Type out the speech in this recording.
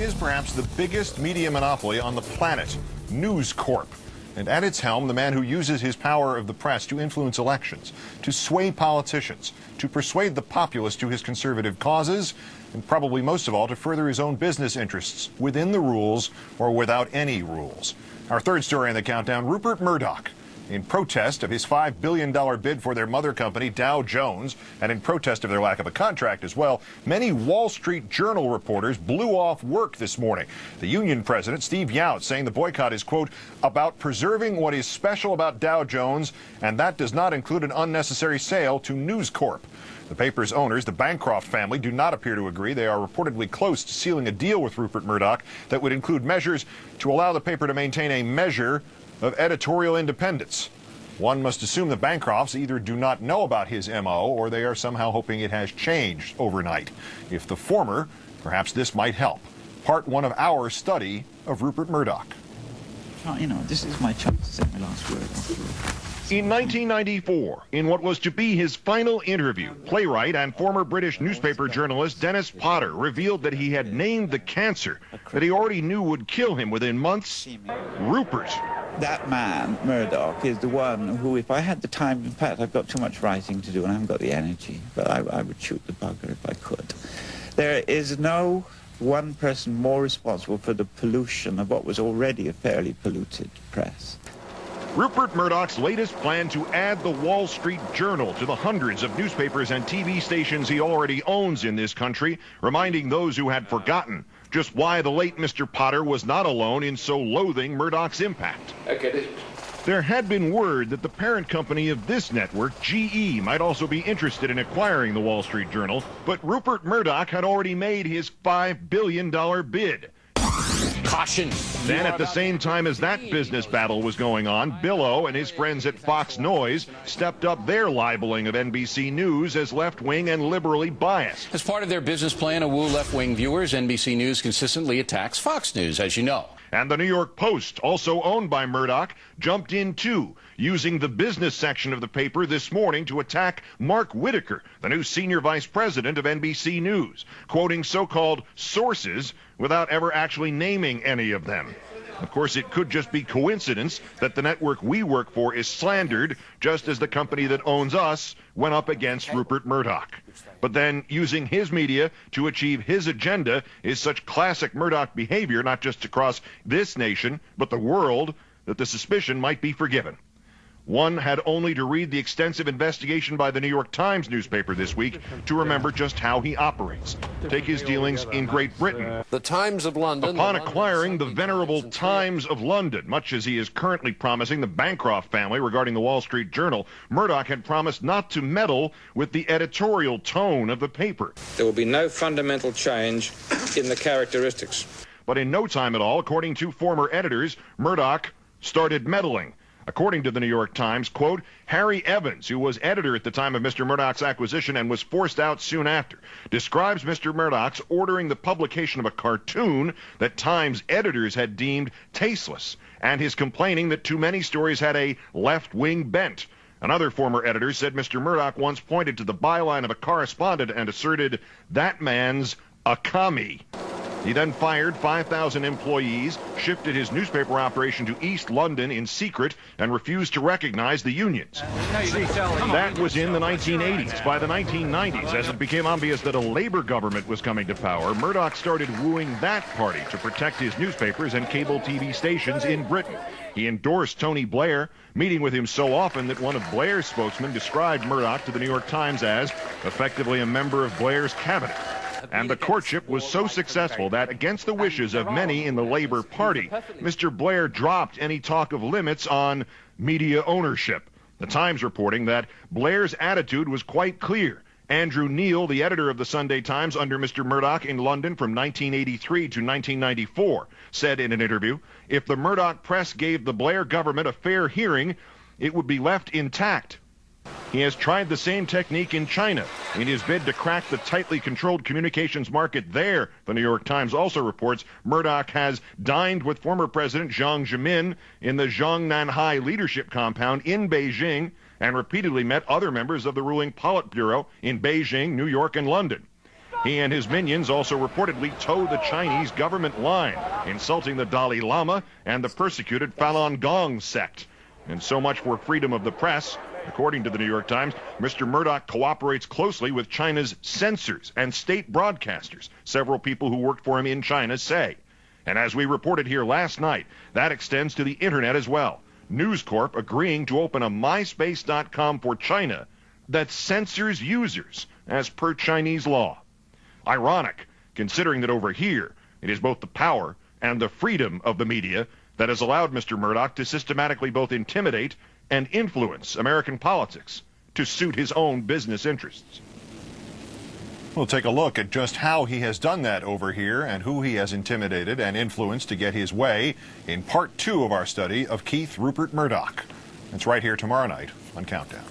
is perhaps the biggest media monopoly on the planet, News Corp. And at its helm, the man who uses his power of the press to influence elections, to sway politicians, to persuade the populace to his conservative causes, and probably most of all, to further his own business interests within the rules or without any rules. Our third story in the countdown, Rupert Murdoch. In protest of his $5 billion bid for their mother company, Dow Jones, and in protest of their lack of a contract as well, many Wall Street Journal reporters blew off work this morning. The union president, Steve Yout, saying the boycott is, quote, about preserving what is special about Dow Jones, and that does not include an unnecessary sale to News Corp. The paper's owners, the Bancroft family, do not appear to agree. They are reportedly close to sealing a deal with Rupert Murdoch that would include measures to allow the paper to maintain a measure of editorial independence. One must assume the Bancrofts either do not know about his MO or they are somehow hoping it has changed overnight. If the former, perhaps this might help. Part one of our study of Rupert Murdoch. Oh, you know, this is my chance to say my last word after all. In 1994, in what was to be his final interview, playwright and former British newspaper journalist Dennis Potter revealed that he had named the cancer that he already knew would kill him within months, Rupert. That man, Murdoch, is the one who, if I had the time, in fact, I've got too much writing to do and I haven't got the energy, but I would shoot the bugger if I could. There is no one person more responsible for the pollution of what was already a fairly polluted press. Rupert Murdoch's latest plan to add the Wall Street Journal to the hundreds of newspapers and TV stations he already owns in this country, reminding those who had forgotten just why the late Mr. Potter was not alone in so loathing Murdoch's impact. There had been word that the parent company of this network, GE, might also be interested in acquiring the Wall Street Journal, but Rupert Murdoch had already made his $5 billion bid. Caution. Then, at the same time as that business battle was going on, Bill O and his friends at Fox Noise stepped up their libeling of NBC News as left-wing and liberally biased. As part of their business plan to woo left-wing viewers, NBC News consistently attacks Fox News, as you know. And the New York Post, also owned by Murdoch, jumped in too, using the business section of the paper this morning to attack Mark Whitaker, the new senior vice president of NBC News, quoting so-called sources without ever actually naming any of them. Of course, it could just be coincidence that the network we work for is slandered, just as the company that owns us went up against Rupert Murdoch. But then, using his media to achieve his agenda is such classic Murdoch behavior, not just across this nation, but the world, that the suspicion might be forgiven. One had only to read the extensive investigation by the New York Times newspaper this week to remember just how he operates. Take his dealings in Great Britain. The Times of London. Upon acquiring the venerable Times of London, much as he is currently promising the Bancroft family regarding the Wall Street Journal, Murdoch had promised not to meddle with the editorial tone of the paper. There will be no fundamental change in the characteristics. But in no time at all, according to former editors, Murdoch started meddling. According to the New York Times, quote, Harry Evans, who was editor at the time of Mr. Murdoch's acquisition and was forced out soon after, describes Mr. Murdoch's ordering the publication of a cartoon that Times editors had deemed tasteless, and his complaining that too many stories had a left-wing bent. Another former editor said Mr. Murdoch once pointed to the byline of a correspondent and asserted, that man's a commie. He then fired 5,000 employees, shifted his newspaper operation to East London in secret, and refused to recognize the unions. That was in the 1980s. By the 1990s, as it became obvious that a Labour government was coming to power, Murdoch started wooing that party to protect his newspapers and cable TV stations in Britain. He endorsed Tony Blair, meeting with him so often that one of Blair's spokesmen described Murdoch to the New York Times as effectively a member of Blair's cabinet. And the courtship was so successful that, against the wishes of many in the Labour Party, Mr. Blair dropped any talk of limits on media ownership. The Times reporting that Blair's attitude was quite clear. Andrew Neil, the editor of the Sunday Times under Mr. Murdoch in London from 1983 to 1994, said in an interview, if the Murdoch press gave the Blair government a fair hearing, it would be left intact. He has tried the same technique in China in his bid to crack the tightly controlled communications market there. The New York Times also reports Murdoch has dined with former President Jiang Zemin in the Zhongnanhai leadership compound in Beijing and repeatedly met other members of the ruling Politburo in Beijing, New York, and London. He and his minions also reportedly toe the Chinese government line, insulting the Dalai Lama and the persecuted Falun Gong sect. And so much for freedom of the press. According to the New York Times, Mr. Murdoch cooperates closely with China's censors and state broadcasters, several people who worked for him in China say. And as we reported here last night, that extends to the internet as well. News Corp agreeing to open a MySpace.com for China that censors users as per Chinese law. Ironic, considering that over here it is both the power and the freedom of the media that has allowed Mr. Murdoch to systematically both intimidate and influence American politics to suit his own business interests. We'll take a look at just how he has done that over here and who he has intimidated and influenced to get his way in part 2 of our study of Keith Rupert Murdoch. It's right here tomorrow night on Countdown.